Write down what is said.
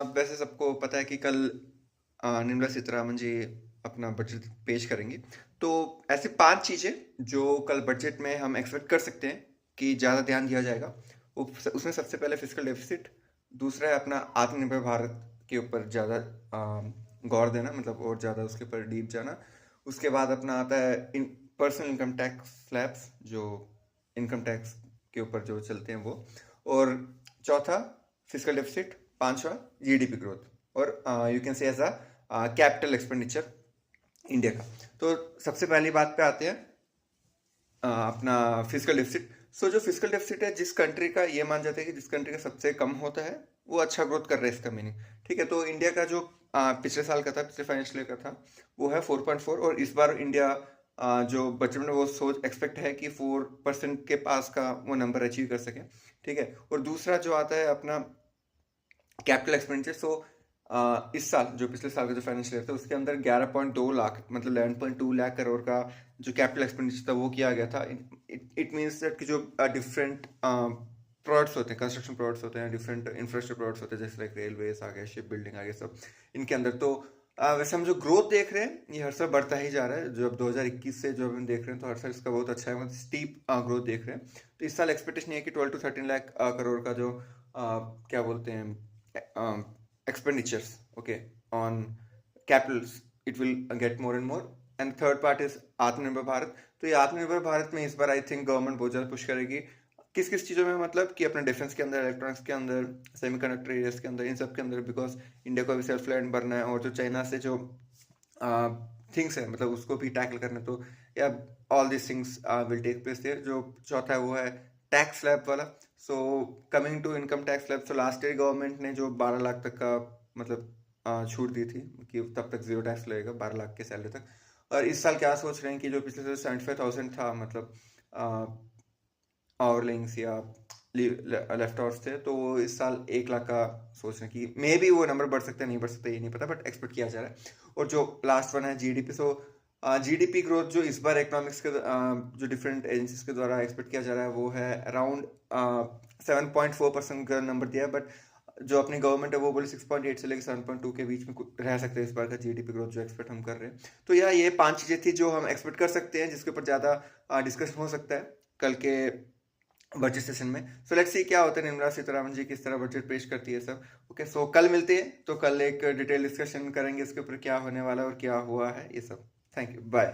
अब वैसे सबको पता है कि कल निर्मला सीतारमण जी अपना बजट पेश करेंगी। तो ऐसे 5 चीज़ें जो कल बजट में हम एक्सपेक्ट कर सकते हैं कि ज़्यादा ध्यान दिया जाएगा। उसमें सबसे पहले फिस्कल डेफिसिट, दूसरा है अपना आत्मनिर्भर भारत के ऊपर ज़्यादा गौर देना, मतलब और ज़्यादा उसके ऊपर डीप जाना। उसके बाद अपना आता है पर्सनल इनकम टैक्स स्लैब्स, जो इनकम टैक्स के ऊपर जो चलते हैं वो। और चौथा फिस्कल डेफिसिट, पांचवा जीडीपी ग्रोथ, और you can say as a capital expenditure India का। तो सबसे पहली बात पे आते हैं अपना फिजिकल डेफिसिट। सो जो फिजिकल डेफिसिट है, जिस कंट्री का ये मान जाते हैं कि जिस कंट्री का सबसे कम होता है वो अच्छा ग्रोथ कर रहा है, इसका मीनिंग। ठीक है, तो इंडिया का जो पिछले साल का था, पिछले फाइनेंशियल ईयर का था, वो है 4.4। और इस बार इंडिया जो बजट में वो सोच एक्सपेक्ट है कि 4% के पास का वो नंबर अचीव कर सके। ठीक है, और दूसरा जो आता है अपना कैपिटल एक्सपेंडिचर। सो इस साल जो पिछले साल का जो फाइनेंशियल ईयर था उसके अंदर 11.2 लाख, मतलब 11.2 लाख करोड़ का जो कैपिटल एक्सपेंडिचर था वो किया गया था। इट मीन्स दैट कि जो डिफरेंट प्रोडक्ट्स होते हैं, कंस्ट्रक्शन प्रोडक्ट्स होते हैं, डिफरेंट इंफ्रास्ट्रक्चर प्रोडक्ट्स होते हैं, जैसे लाइक रेलवेज आ गए, शिप बिल्डिंग आ गए, सब इनके अंदर। तो वैसे हम जो ग्रोथ देख रहे हैं ये हर साल बढ़ता ही जा रहा है। जो अब 2021 से जो हम देख रहे हैं तो हर साल इसका बहुत अच्छा है, मतलब स्टीप ग्रोथ देख रहे हैं। तो इस साल एक्सपेक्टेशन ये है कि 12 to 13 लाख करोड़ का जो क्या बोलते हैं expenditures, okay, on capitals, it will get more and more. And third part is आत्मनिर्भर भारत। तो ये आत्मनिर्भर भारत में इस बार आई थिंक गवर्नमेंट बहुत ज़्यादा पुश करेगी। किस किस चीज़ों में, मतलब कि अपने डिफेंस के अंदर, इलेक्ट्रॉनिक्स के अंदर, सेमीकंडक्टर एरियाज के अंदर, इन सब के अंदर, बिकॉज इंडिया को अभी सेल्फ रिलायंट बनना है। और जो चाइना से जो थिंग्स है, मतलब उसको भी टैकल करना, तो या all this things will take place there. जो चौथा है वो है टैक्स स्लैब वाला। So coming to income tax slab, तो लास्ट ईयर गवर्नमेंट ने जो 12 लाख तक का मतलब छूट दी थी कि तब तक जीरो टैक्स लगेगा 12 लाख के सैलरी तक। और इस साल क्या सोच रहे हैं कि जो पिछले साल 75,000 था, मतलब आवरलिंग्स या लेफ्ट आवर्स थे, तो वो इस साल 1 लाख का सोच रहे हैं कि मे बी वो नंबर बढ़ सकता है, नहीं बढ़ सकता, ये नहीं पता, बट एक्सपेक्ट किया जा रहा है। और जो लास्ट वन है जीडीपी। सो जीडीपी ग्रोथ जो इस बार इकोनॉमिक्स के जो डिफरेंट एजेंसीज के द्वारा एक्सपेक्ट किया जा रहा है वो है अराउंड 7.4% का नंबर दिया है। बट जो अपनी गवर्नमेंट है वो बोले 6.8 से लेकर 7.2 के बीच में रह सकते हैं इस बार का जीडीपी ग्रोथ जो एक्सपेक्ट हम कर रहे हैं। तो यार ये 5 चीज़ें थी जो हम एक्सपेक्ट कर सकते हैं, जिसके ऊपर ज़्यादा डिस्कशन हो सकता है कल के बजट सेशन में। सो लेट्स सी क्या होता है, निर्मला सीतारमण जी किस तरह बजट पेश करती है सब। ओके, सो कल मिलते हैं, तो कल एक डिटेल डिस्कशन करेंगे इसके ऊपर क्या होने वाला है और क्या हुआ है ये सब। Thank you, bye.